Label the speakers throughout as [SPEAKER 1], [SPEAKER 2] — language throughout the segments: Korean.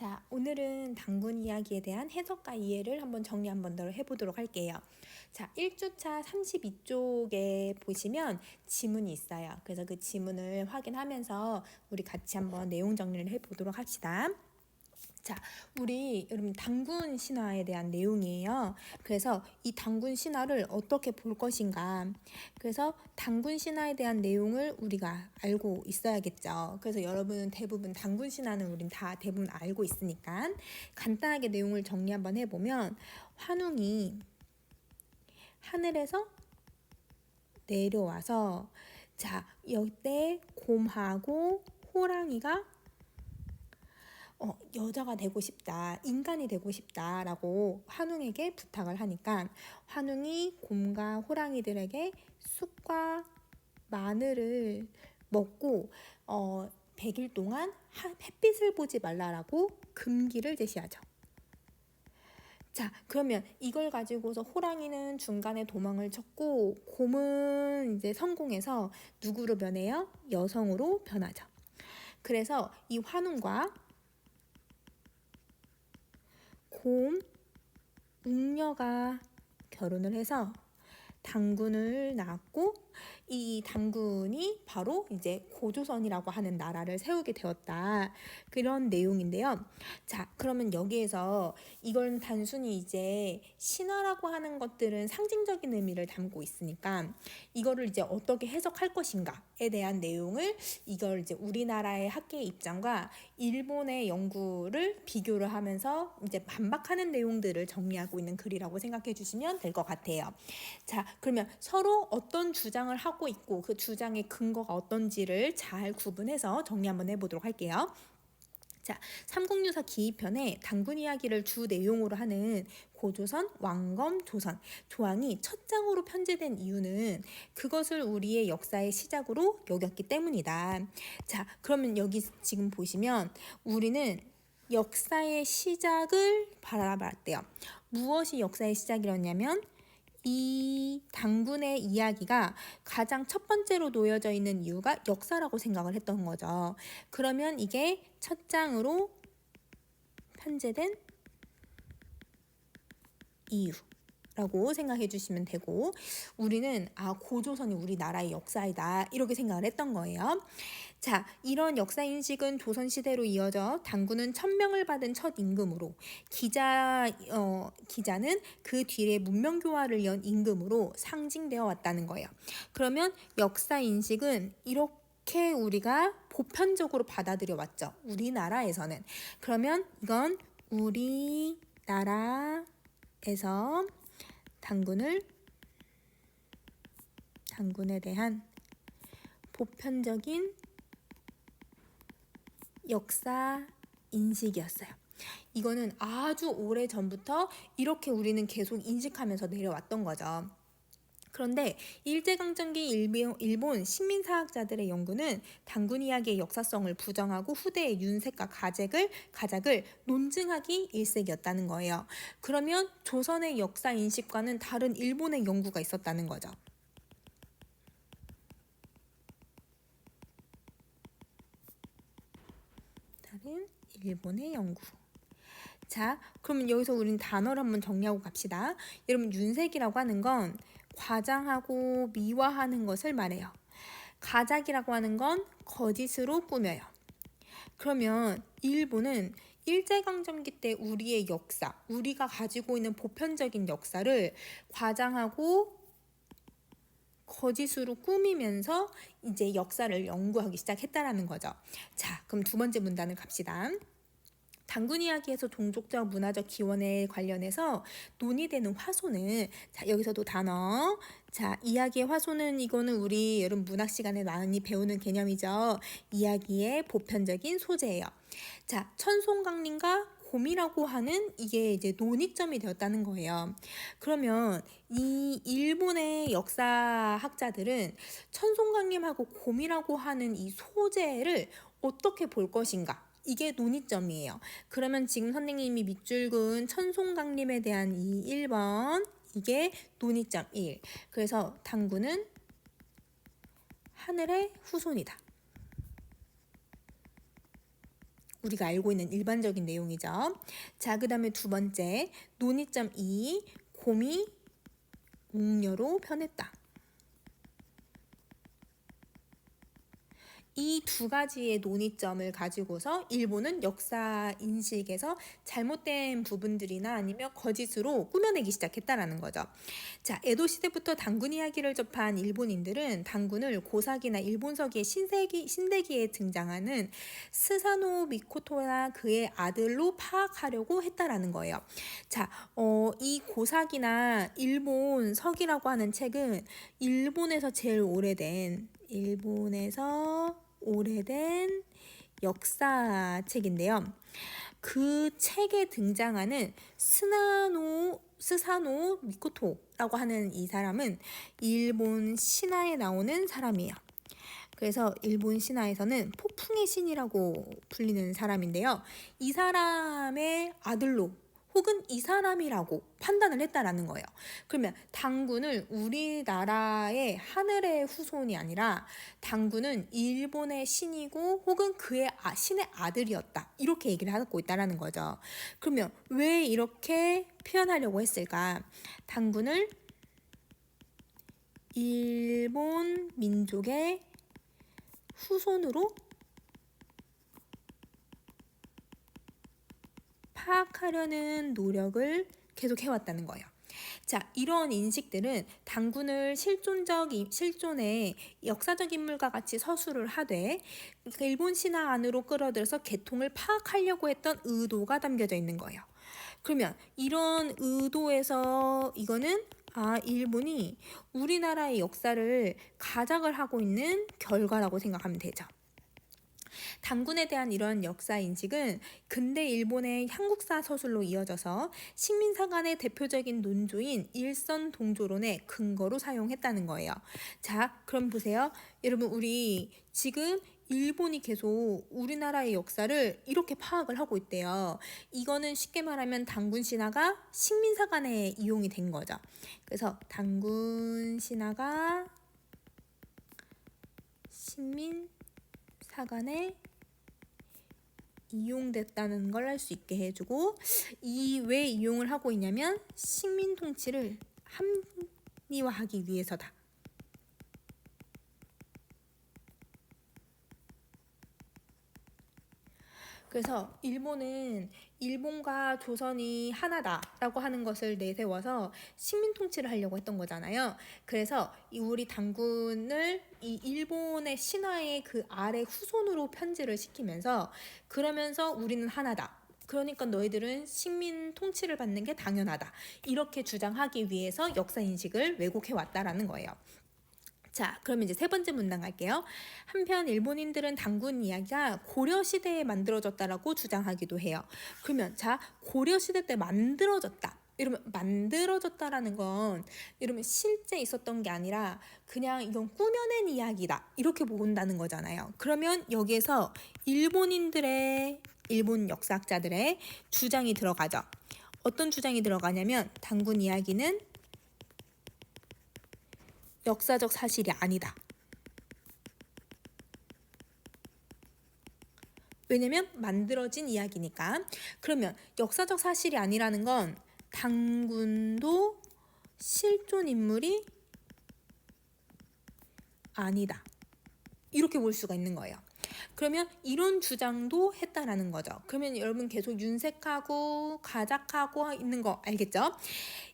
[SPEAKER 1] 자, 오늘은 단군 이야기에 대한 해석과 이해를 한번 정리 한번 더 해보도록 할게요. 자, 1주차 32쪽에 보시면 지문이 있어요. 그래서 그 지문을 확인하면서 우리 같이 한번 내용 정리를 해보도록 합시다. 자, 우리 여러분 단군 신화에 대한 내용이에요. 그래서 이 단군 신화를 어떻게 볼 것인가. 그래서 단군 신화에 대한 내용을 우리가 알고 있어야겠죠. 그래서 여러분 대부분 단군 신화는 우린 다 대부분 알고 있으니까 간단하게 내용을 정리 한번 해보면 환웅이 하늘에서 내려와서 자, 이때 곰하고 호랑이가 여자가 되고 싶다, 인간이 되고 싶다라고 환웅에게 부탁을 하니까 환웅이 곰과 호랑이들에게 쑥과 마늘을 먹고 100일 동안 햇빛을 보지 말라라고 금기를 제시하죠. 자, 그러면 이걸 가지고서 호랑이는 중간에 도망을 쳤고 곰은 이제 성공해서 누구로 변해요? 여성으로 변하죠. 그래서 이 환웅과 곰, 웅녀가 결혼을 해서 단군을 낳았고 이 단군이 바로 이제 고조선이라고 하는 나라를 세우게 되었다. 그런 내용인데요. 자, 그러면 여기에서 이건 단순히 이제 신화라고 하는 것들은 상징적인 의미를 담고 있으니까 이거를 이제 어떻게 해석할 것인가에 대한 내용을 이걸 이제 우리나라의 학계의 입장과 일본의 연구를 비교를 하면서 이제 반박하는 내용들을 정리하고 있는 글이라고 생각해 주시면 될 것 같아요. 자, 그러면 서로 어떤 주장을 하고 있고 그 주장의 근거가 어떤지를 잘 구분해서 정리 한번 해보도록 할게요. 자, 삼국유사 기입편에 단군 이야기를 주 내용으로 하는 고조선, 왕검, 조선 조항이 첫 장으로 편제된 이유는 그것을 우리의 역사의 시작으로 여겼기 때문이다. 자, 그러면 여기 지금 보시면 우리는 역사의 시작을 바라봤대요. 무엇이 역사의 시작이었냐면 이 단군의 이야기가 가장 첫 번째로 놓여져 있는 이유가 역사라고 생각을 했던 거죠. 그러면 이게 첫 장으로 편제된 이유라고 생각해 주시면 되고 우리는 고조선이 우리나라의 역사이다 이렇게 생각을 했던 거예요. 자, 이런 역사인식은 조선시대로 이어져 단군은 천명을 받은 첫 임금으로 기자는 그 뒤에 문명교화를 연 임금으로 상징되어 왔다는 거예요. 그러면 역사인식은 이렇게 우리가 보편적으로 받아들여 왔죠. 우리나라에서는. 그러면 이건 우리나라에서 단군에 대한 보편적인 역사 인식이었어요. 이거는 아주 오래 전부터 이렇게 우리는 계속 인식하면서 내려왔던 거죠. 그런데 일제강점기 일본 식민사학자들의 연구는 단군 이야기의 역사성을 부정하고 후대의 윤색과 가작을 논증하기 일색이었다는 거예요. 그러면 조선의 역사 인식과는 다른 일본의 연구가 있었다는 거죠. 다른 일본의 연구. 자, 그러면 여기서 우리는 단어를 한번 정리하고 갑시다. 여러분, 윤색이라고 하는 건 과장하고 미화하는 것을 말해요. 가작이라고 하는 건 거짓으로 꾸며요. 그러면 일본은 일제강점기 때 우리의 역사, 우리가 가지고 있는 보편적인 역사를 과장하고 거짓으로 꾸미면서 이제 역사를 연구하기 시작했다라는 거죠. 자, 그럼 두 번째 문단을 갑시다. 단군 이야기에서 종족적 문화적 기원에 관련해서 논의되는 화소는 자, 여기서도 단어. 자, 이야기의 화소는 이거는 우리 여러분 문학 시간에 많이 배우는 개념이죠. 이야기의 보편적인 소재예요. 자, 천송강림과 곰이라고 하는 이게 이제 논의점이 되었다는 거예요. 그러면 이 일본의 역사학자들은 천송강림하고 곰이라고 하는 이 소재를 어떻게 볼 것인가? 이게 논의점이에요. 그러면 지금 선생님이 밑줄 그은 천송강림에 대한 이 1번 이게 논의점 1. 그래서 단군은 하늘의 후손이다. 우리가 알고 있는 일반적인 내용이죠. 자, 그 다음에 두 번째, 논의점 2, 곰이 웅녀로 변했다. 이 두 가지의 논의점을 가지고서 일본은 역사 인식에서 잘못된 부분들이나 아니면 거짓으로 꾸며내기 시작했다라는 거죠. 자, 에도 시대부터 단군 이야기를 접한 일본인들은 단군을 고사기나 일본서기의 신대기에 등장하는 스사노 미코토나 그의 아들로 파악하려고 했다라는 거예요. 자, 이 고사기나 일본 서기라고 하는 책은 일본에서 오래된 역사책인데요. 그 책에 등장하는 스사노 미코토라고 하는 이 사람은 일본 신화에 나오는 사람이에요. 그래서 일본 신화에서는 폭풍의 신이라고 불리는 사람인데요. 이 사람의 아들로 혹은 이 사람이라고 판단을 했다라는 거예요. 그러면 단군을 우리나라의 하늘의 후손이 아니라 단군은 일본의 신이고 혹은 그의 신의 아들이었다. 이렇게 얘기를 하고 있다라는 거죠. 그러면 왜 이렇게 표현하려고 했을까? 단군을 일본 민족의 후손으로 파악하려는 노력을 계속 해왔다는 거예요. 자, 이런 인식들은 단군을 실존의 역사적 인물과 같이 서술을 하되 일본 신화 안으로 끌어들여서 계통을 파악하려고 했던 의도가 담겨져 있는 거예요. 그러면 이런 의도에서 이거는 일본이 우리나라의 역사를 가작을 하고 있는 결과라고 생각하면 되죠. 단군에 대한 이런 역사 인식은 근대 일본의 한국사 서술로 이어져서 식민사관의 대표적인 논조인 일선동조론의 근거로 사용했다는 거예요. 자, 그럼 보세요. 여러분, 우리 지금 일본이 계속 우리나라의 역사를 이렇게 파악을 하고 있대요. 이거는 쉽게 말하면 단군 신화가 식민사관에 이용이 된 거죠. 그래서 단군 신화가 식민사관에 이용됐다는 걸 알 수 있게 해주고, 왜 이용을 하고 있냐면 식민 통치를 합리화하기 위해서다. 그래서 일본은 일본과 조선이 하나다라고 하는 것을 내세워서 식민 통치를 하려고 했던 거잖아요. 그래서 우리 단군을 이 일본의 신화의 그 아래 후손으로 편지를 시키면서 그러면서 우리는 하나다. 그러니까 너희들은 식민 통치를 받는 게 당연하다. 이렇게 주장하기 위해서 역사 인식을 왜곡해 왔다라는 거예요. 자, 그러면 이제 세 번째 문단 갈게요. 한편 일본인들은 단군 이야기가 고려시대에 만들어졌다라고 주장하기도 해요. 그러면 자, 고려시대 때 만들어졌다. 이러면 만들어졌다라는 건 이러면 실제 있었던 게 아니라 그냥 이건 꾸며낸 이야기다. 이렇게 본다는 거잖아요. 그러면 여기에서 일본 역사학자들의 주장이 들어가죠. 어떤 주장이 들어가냐면 단군 이야기는 역사적 사실이 아니다. 왜냐면 만들어진 이야기니까. 그러면 역사적 사실이 아니라는 건 단군도 실존 인물이 아니다. 이렇게 볼 수가 있는 거예요. 그러면 이런 주장도 했다라는 거죠. 그러면 여러분 계속 윤색하고 가작하고 있는 거 알겠죠?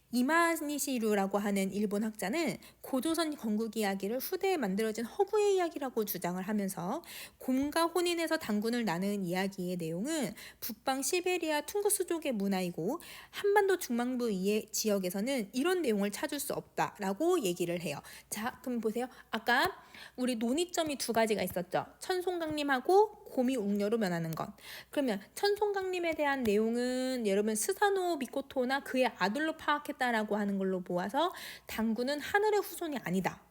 [SPEAKER 1] 이마니시루라고 하는 일본 학자는 고조선 건국 이야기를 후대에 만들어진 허구의 이야기라고 주장을 하면서 곰과 혼인해서 단군을 나눈 이야기의 내용은 북방 시베리아 퉁구스족의 문화이고 한반도 중앙부 지역에서는 이런 내용을 찾을 수 없다라고 얘기를 해요. 자, 그럼 보세요. 아까 우리 논의점이 두 가지가 있었죠. 천송강림하고 곰이 웅녀로 변하는 것. 그러면 천송강림에 대한 내용은 여러분 스사노 미코토나 그의 아들로 파악했다라고 하는 걸로 보아서 단군은 하늘의 후손이 아니다.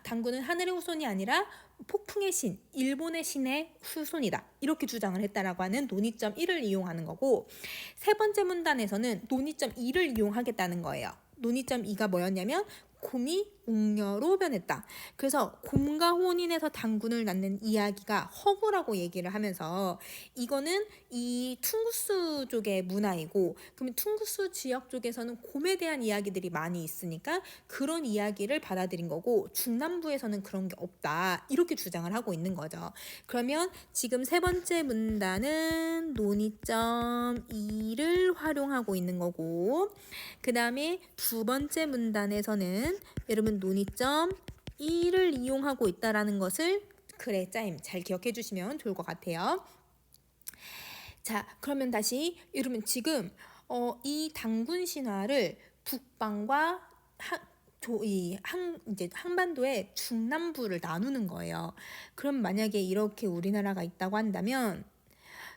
[SPEAKER 1] 단군은 하늘의 후손이 아니라 폭풍의 신, 일본의 신의 후손이다. 이렇게 주장을 했다라고 하는 논의점 1을 이용하는 거고, 세 번째 문단에서는 논의점 2를 이용하겠다는 거예요. 논의점 2가 뭐였냐면 곰이 웅녀로 변했다. 그래서 곰과 혼인해서 당군을 낳는 이야기가 허구라고 얘기를 하면서 이거는 이 퉁구스 쪽의 문화이고, 그러면 퉁구스 지역 쪽에서는 곰에 대한 이야기들이 많이 있으니까 그런 이야기를 받아들인 거고, 중남부에서는 그런 게 없다, 이렇게 주장을 하고 있는 거죠. 그러면 지금 세 번째 문단은 논의점 2를 활용하고 있는 거고, 그 다음에 두 번째 문단에서는 여러분 논의점 1을 이용하고 있다라는 것을 글의 짜임 잘 기억해 주시면 좋을 것 같아요. 자, 그러면 다시 여러분 지금 이 당군 신화를 북방과 이제 한반도의 중남부를 나누는 거예요. 그럼 만약에 이렇게 우리나라가 있다고 한다면,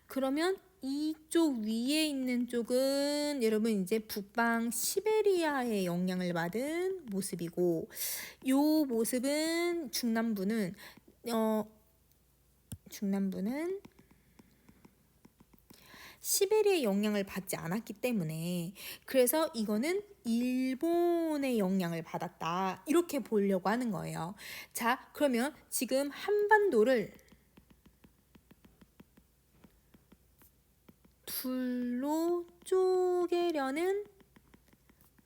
[SPEAKER 1] 그러면 이쪽 위에 있는 쪽은 여러분 이제 북방 시베리아의 영향을 받은 모습이고, 요 모습은 중남부는 시베리아의 영향을 받지 않았기 때문에, 그래서 이거는 일본의 영향을 받았다, 이렇게 보려고 하는 거예요. 자, 그러면 지금 한반도를 둘로 쪼개려는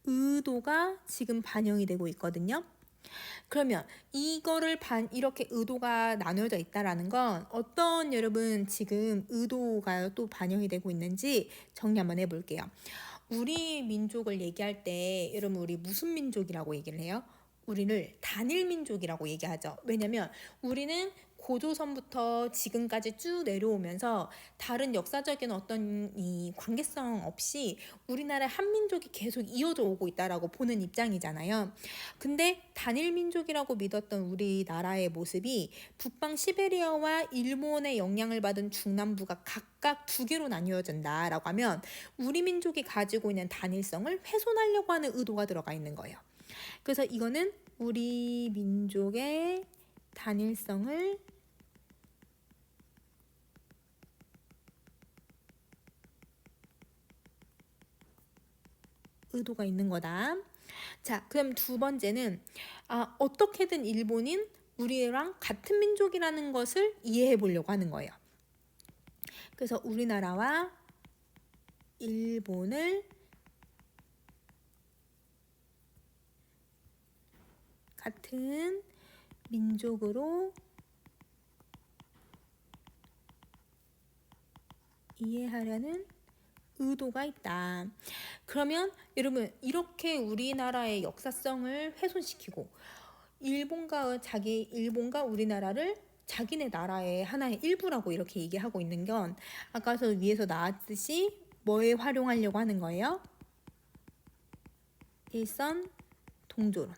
[SPEAKER 1] 의도가 지금 반영이 되고 있거든요. 그러면 이거를 이렇게 의도가 나누어져 있다라는 건 어떤 여러분 지금 의도가 또 반영이 되고 있는지 정리 한번 해볼게요. 우리 민족을 얘기할 때 여러분 우리 무슨 민족이라고 얘기를 해요? 우리를 단일 민족이라고 얘기하죠. 왜냐면 우리는 고조선부터 지금까지 쭉 내려오면서 다른 역사적인 어떤 이 관계성 없이 우리나라 한민족이 계속 이어져 오고 있다라고 보는 입장이잖아요. 근데 단일 민족이라고 믿었던 우리나라의 모습이 북방 시베리아와 일본의 영향을 받은 중남부가 각각 두 개로 나뉘어진다라고 하면 우리 민족이 가지고 있는 단일성을 훼손하려고 하는 의도가 들어가 있는 거예요. 그래서 이거는 우리 민족의 단일성을 의도가 있는 거다. 자, 그럼 두 번째는 어떻게든 일본인 우리랑 같은 민족이라는 것을 이해해 보려고 하는 거예요. 그래서 우리나라와 일본을 같은 민족으로 이해하려는 의도가 있다. 그러면 여러분 이렇게 우리나라의 역사성을 훼손시키고 일본과 우리나라를 자기네 나라의 하나의 일부라고 이렇게 얘기하고 있는 건 아까서 위에서 나왔듯이 뭐에 활용하려고 하는 거예요? 일선 동조론.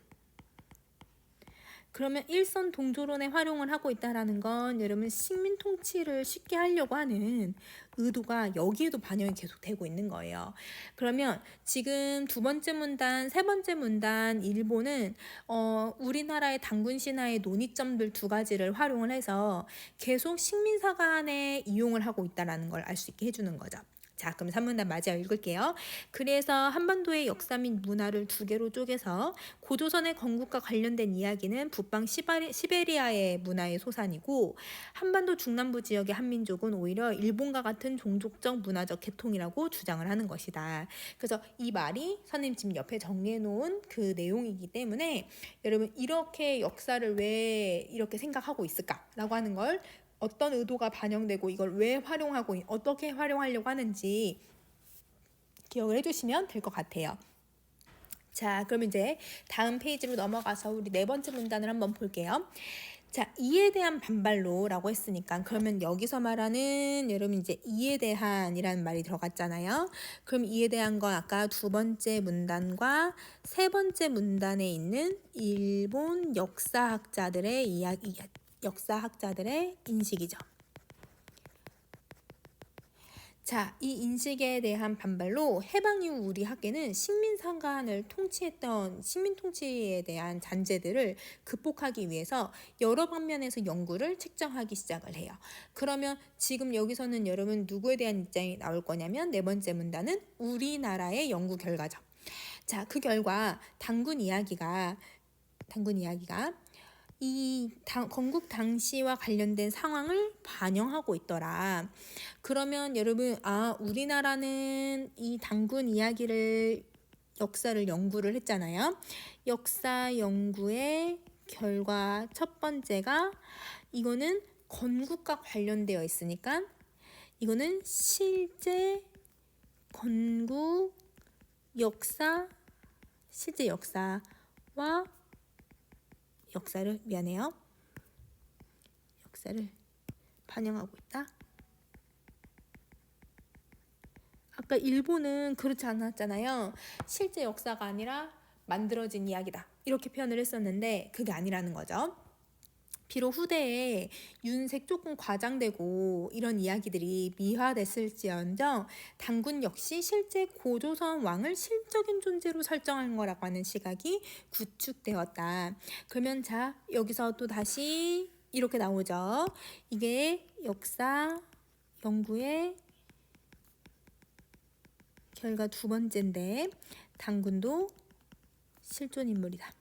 [SPEAKER 1] 그러면 일선 동조론에 활용을 하고 있다라는 건 여러분 식민 통치를 쉽게 하려고 하는 의도가 여기에도 반영이 계속 되고 있는 거예요. 그러면 지금 두 번째 문단, 세 번째 문단 일본은 우리나라의 당군 신화의 논의점들 두 가지를 활용을 해서 계속 식민사관에 이용을 하고 있다라는 걸 알 수 있게 해주는 거죠. 자, 그럼 3문단 마저 읽을게요. 그래서 한반도의 역사 및 문화를 두 개로 쪼개서 고조선의 건국과 관련된 이야기는 북방 시베리아의 문화의 소산이고, 한반도 중남부 지역의 한민족은 오히려 일본과 같은 종족적 문화적 계통이라고 주장을 하는 것이다. 그래서 이 말이 선생님 지금 옆에 정리해 놓은 그 내용이기 때문에 여러분 이렇게 역사를 왜 이렇게 생각하고 있을까라고 하는 걸, 어떤 의도가 반영되고 이걸 왜 활용하고 어떻게 활용하려고 하는지 기억을 해주시면 될 것 같아요. 자, 그럼 이제 다음 페이지로 넘어가서 우리 네 번째 문단을 한번 볼게요. 자, 이에 대한 반발로라고 했으니까 그러면 여기서 말하는 여러분 이제 이에 대한이라는 말이 들어갔잖아요. 그럼 이에 대한 건 아까 두 번째 문단과 세 번째 문단에 있는 일본 역사학자들의 역사학자들의 인식이죠. 자, 이 인식에 대한 반발로 해방 이후 우리 학계는 식민사관을 통치했던 식민 통치에 대한 잔재들을 극복하기 위해서 여러 방면에서 연구를 책정하기 시작을 해요. 그러면 지금 여기서는 여러분 누구에 대한 입장이 나올 거냐면 네 번째 문단은 우리나라의 연구 결과죠. 자, 그 결과 당군 단군 이야기가 건국 당시와 관련된 상황을 반영하고 있더라. 그러면 여러분, 우리나라는 이 단군 이야기를 역사를 연구를 했잖아요. 역사 연구의 결과 첫 번째가 이거는 건국과 관련되어 있으니까 이거는 실제 건국 역사, 실제 역사와 역사를 반영하고 있다. 아까 일본은 그렇지 않았잖아요. 실제 역사가 아니라 만들어진 이야기다. 이렇게 표현을 했었는데 그게 아니라는 거죠. 비록 후대에 윤색 조금 과장되고 이런 이야기들이 미화됐을지언정 단군 역시 실제 고조선 왕을 실적인 존재로 설정한 거라고 하는 시각이 구축되었다. 그러면 자, 여기서 또 다시 이렇게 나오죠. 이게 역사 연구의 결과 두 번째인데 단군도 실존 인물이다.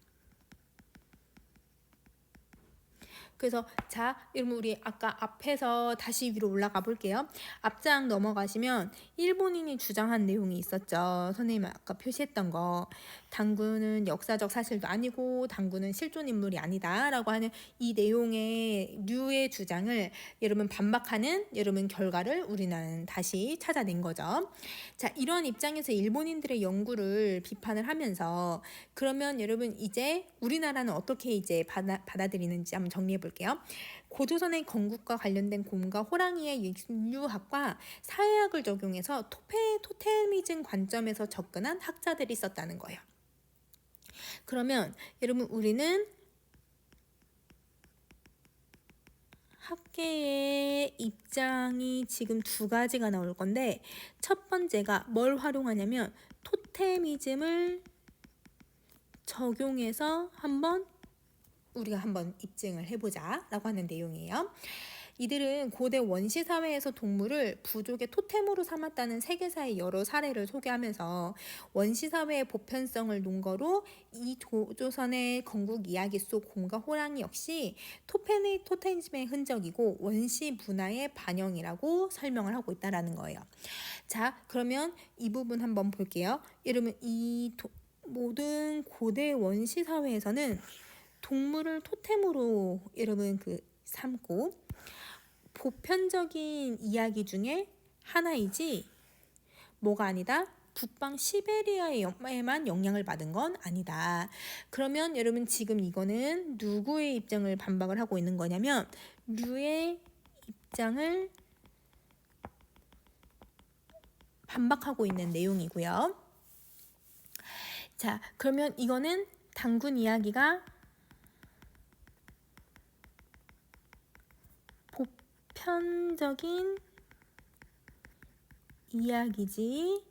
[SPEAKER 1] 그래서 자, 여러분 우리 아까 앞에서 다시 위로 올라가 볼게요. 앞장 넘어가시면 일본인이 주장한 내용이 있었죠. 선생님 아까 표시했던 거. 단군은 역사적 사실도 아니고 단군은 실존 인물이 아니다 라고 하는 이 내용의 류의 주장을 여러분 반박하는 여러분 결과를 우리는 다시 찾아낸 거죠. 자, 이런 입장에서 일본인들의 연구를 비판을 하면서 그러면 여러분 이제 우리나라는 어떻게 이제 받아들이는지 한번 정리해 볼게요. 고조선의 건국과 관련된 곰과 호랑이의 인류학과 사회학을 적용해서 토테미즘 관점에서 접근한 학자들이 있었다는 거예요. 그러면 여러분 우리는 학계의 입장이 지금 두 가지가 나올 건데 첫 번째가 뭘 활용하냐면 토테미즘을 적용해서 우리가 한번 입증을 해보자 라고 하는 내용이에요. 이들은 고대 원시 사회에서 동물을 부족의 토템으로 삼았다는 세계사의 여러 사례를 소개하면서 원시 사회의 보편성을 논거로 이 조선의 건국 이야기 속 곰과 호랑이 역시 토테미즘의 흔적이고 원시 문화의 반영이라고 설명을 하고 있다라는 거예요. 자, 그러면 이 부분 한번 볼게요. 여러분 이 모든 고대 원시 사회에서는 동물을 토템으로 여러분 삼고 보편적인 이야기 중에 하나이지 뭐가 아니다? 북방 시베리아에만 영향을 받은 건 아니다. 그러면 여러분 지금 이거는 누구의 입장을 반박을 하고 있는 거냐면 류의 입장을 반박하고 있는 내용이고요. 자, 그러면 이거는 단군 이야기가 보편적인 이야기지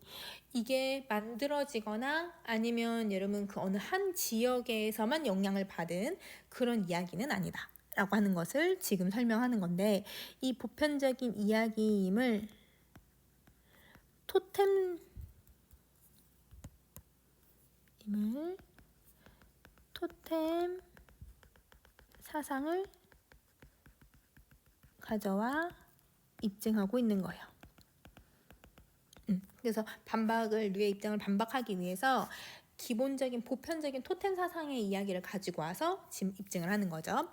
[SPEAKER 1] 이게 만들어지거나 아니면 여러분 그 어느 한 지역에서만 영향을 받은 그런 이야기는 아니다 라고 하는 것을 지금 설명하는 건데 이 보편적인 이야기임을 토템 사상을 가져와 입증하고 있는 거예요. 그래서 류의 입장을 반박하기 위해서 기본적인 보편적인 토템 사상의 이야기를 가지고 와서 지금 입증을 하는 거죠.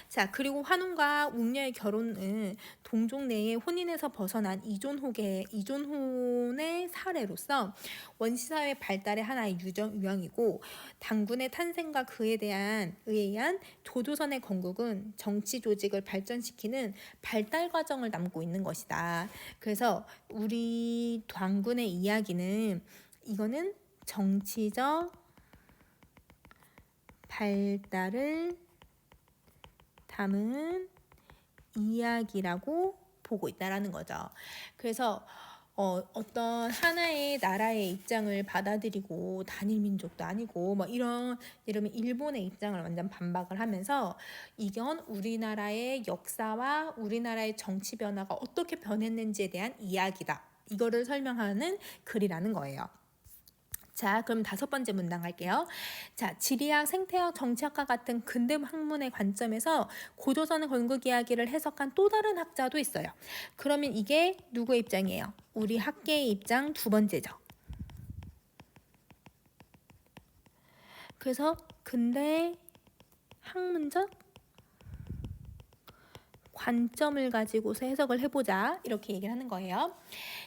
[SPEAKER 1] 자, 그리고 환웅과 웅녀의 결혼은 동족 내의 혼인에서 벗어난 이존혼의 사례로서 원시사회 발달의 하나의 유형이고 단군의 탄생과 의에 의한 조조선의 건국은 정치 조직을 발전시키는 발달 과정을 담고 있는 것이다. 그래서 우리 단군의 이야기는 이거는 정치적 발달을 담은 이야기라고 보고 있다라는 거죠. 그래서 어떤 하나의 나라의 입장을 받아들이고 단일 민족도 아니고 뭐 이런 일본의 입장을 완전 반박을 하면서 이건 우리나라의 역사와 우리나라의 정치 변화가 어떻게 변했는지에 대한 이야기다. 이거를 설명하는 글이라는 거예요. 자, 그럼 5번째 문단 갈게요. 자, 지리학, 생태학, 정치학과 같은 근대 학문의 관점에서 고조선 건국 이야기를 해석한 또 다른 학자도 있어요. 그러면 이게 누구의 입장이에요? 우리 학계의 입장 2번째죠. 그래서 근대 학문적 관점을 가지고서 해석을 해보자, 이렇게 얘기를 하는 거예요.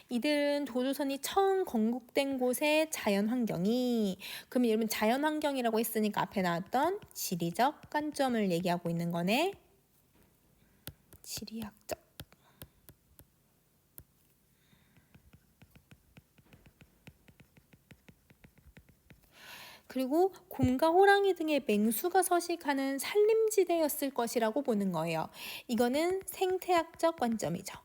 [SPEAKER 1] 이들은 조조선이 처음 건국된 곳의 자연환경이, 그럼 여러분 자연환경이라고 했으니까 앞에 나왔던 지리적 관점을 얘기하고 있는 거네. 지리학적. 그리고 곰과 호랑이 등의 맹수가 서식하는 산림지대였을 것이라고 보는 거예요. 이거는 생태학적 관점이죠.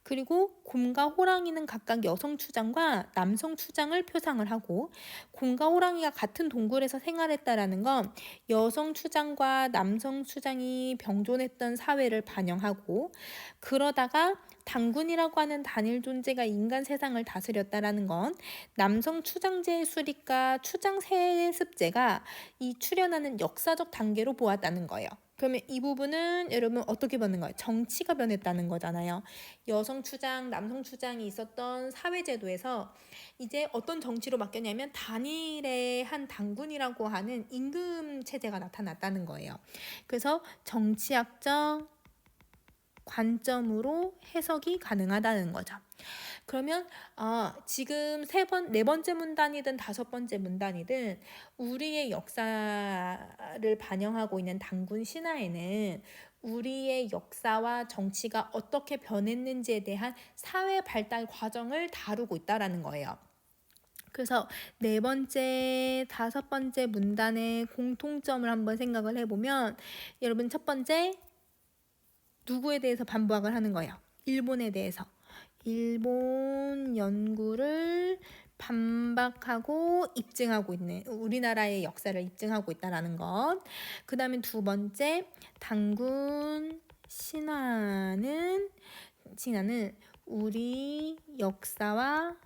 [SPEAKER 1] 그리고 곰과 호랑이는 각각 여성 추장과 남성 추장을 표상을 하고, 곰과 호랑이가 같은 동굴에서 생활했다라는 건 여성 추장과 남성 추장이 병존했던 사회를 반영하고, 그러다가 당군이라고 하는 단일 존재가 인간 세상을 다스렸다라는 건 남성 추장제의 수립과 추장 세습제가 이 출현하는 역사적 단계로 보았다는 거예요. 그러면 이 부분은 여러분 어떻게 보는 거예요? 정치가 변했다는 거잖아요. 여성 추장, 남성 추장이 있었던 사회제도에서 이제 어떤 정치로 바뀌었냐면 단일의 한 당군이라고 하는 임금 체제가 나타났다는 거예요. 그래서 정치학적 관점으로 해석이 가능하다는 거죠. 그러면 지금 4번째 문단이든 5번째 문단이든 우리의 역사를 반영하고 있는 당군 신화에는 우리의 역사와 정치가 어떻게 변했는지에 대한 사회 발달 과정을 다루고 있다라는 거예요. 그래서 4번째, 5번째 문단의 공통점을 한번 생각을 해보면, 여러분 첫 번째, 누구에 대해서 반박을 하는 거예요? 일본에 대해서. 일본 연구를 반박하고 입증하고 있는, 우리나라의 역사를 입증하고 있다라는 것. 그 다음에 2번째, 당군 신화는 우리 역사와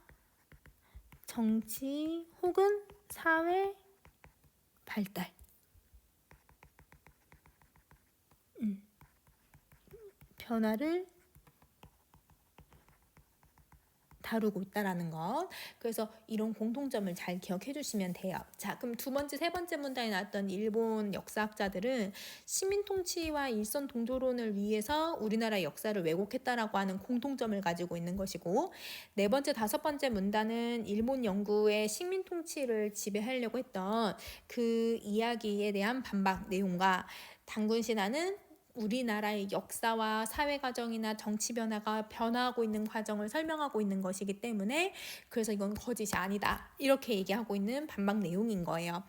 [SPEAKER 1] 정치 혹은 사회 발달, 변화를 다루고 있다라는 것. 그래서 이런 공통점을 잘 기억해 주시면 돼요. 자, 그럼 2번째, 3번째 문단에 나왔던 일본 역사학자들은 시민 통치와 일선 동조론을 위해서 우리나라 역사를 왜곡했다라고 하는 공통점을 가지고 있는 것이고, 4번째, 5번째 문단은 일본 영구의 식민 통치를 지배하려고 했던 그 이야기에 대한 반박 내용과, 당군 신화는 우리나라의 역사와 사회 과정이나 정치 변화가 변화하고 있는 과정을 설명하고 있는 것이기 때문에, 그래서 이건 거짓이 아니다, 이렇게 얘기하고 있는 반박 내용인 거예요.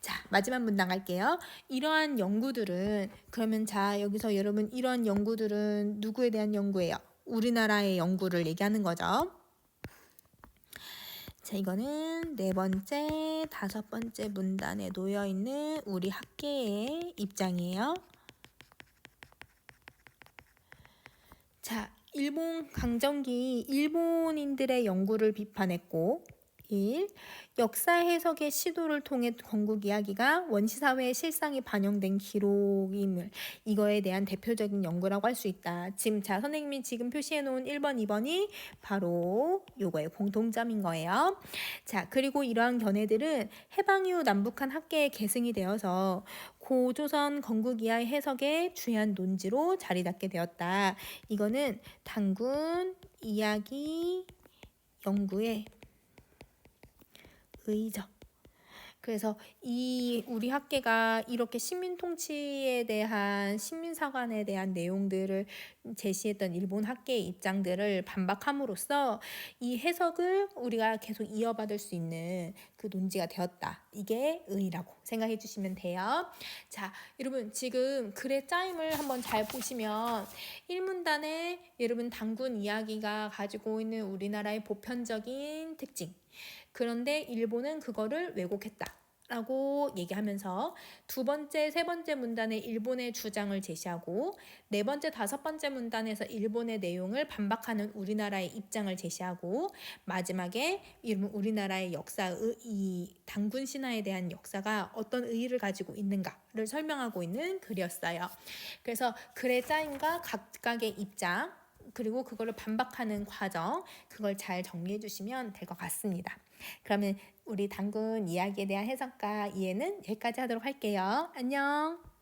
[SPEAKER 1] 자, 마지막 문단 갈게요. 이러한 연구들은, 그러면 자, 여기서 여러분 이러한 연구들은 누구에 대한 연구예요? 우리나라의 연구를 얘기하는 거죠. 자, 이거는 4번째, 5번째 문단에 놓여 있는 우리 학계의 입장이에요. 자, 일본 강점기 일본인들의 연구를 비판했고, 1. 역사 해석의 시도를 통해 건국 이야기가 원시사회의 실상이 반영된 기록임을, 이거에 대한 대표적인 연구라고 할 수 있다. 지금 선생님이 지금 표시해 놓은 1번, 2번이 바로 요거의 공통점인 거예요. 자, 그리고 이러한 견해들은 해방 이후 남북한 학계에 계승이 되어서 고조선 건국 이하의 해석의 주요한 논지로 자리 잡게 되었다. 이거는 당군 이야기 연구의 의적. 그래서 이 우리 학계가 이렇게 식민 통치에 대한, 식민사관에 대한 내용들을 제시했던 일본 학계의 입장들을 반박함으로써 이 해석을 우리가 계속 이어받을 수 있는 그 논지가 되었다. 이게 의라고 생각해 주시면 돼요. 자, 여러분 지금 글의 짜임을 한번 잘 보시면 1문단에 여러분 당군 이야기가 가지고 있는 우리나라의 보편적인 특징, 그런데 일본은 그거를 왜곡했다. 라고 얘기하면서 두 번째, 세 번째 문단에 일본의 주장을 제시하고 네 번째, 다섯 번째 문단에서 일본의 내용을 반박하는 우리나라의 입장을 제시하고 마지막에 우리나라의 이 단군 신화에 대한 역사가 어떤 의의를 가지고 있는가를 설명하고 있는 글이었어요. 그래서 글의 짜임과 각각의 입장 그리고 그거를 반박하는 과정 그걸 잘 정리해 주시면 될 것 같습니다. 그러면 우리 단군 이야기에 대한 해석과 이해는 여기까지 하도록 할게요. 안녕.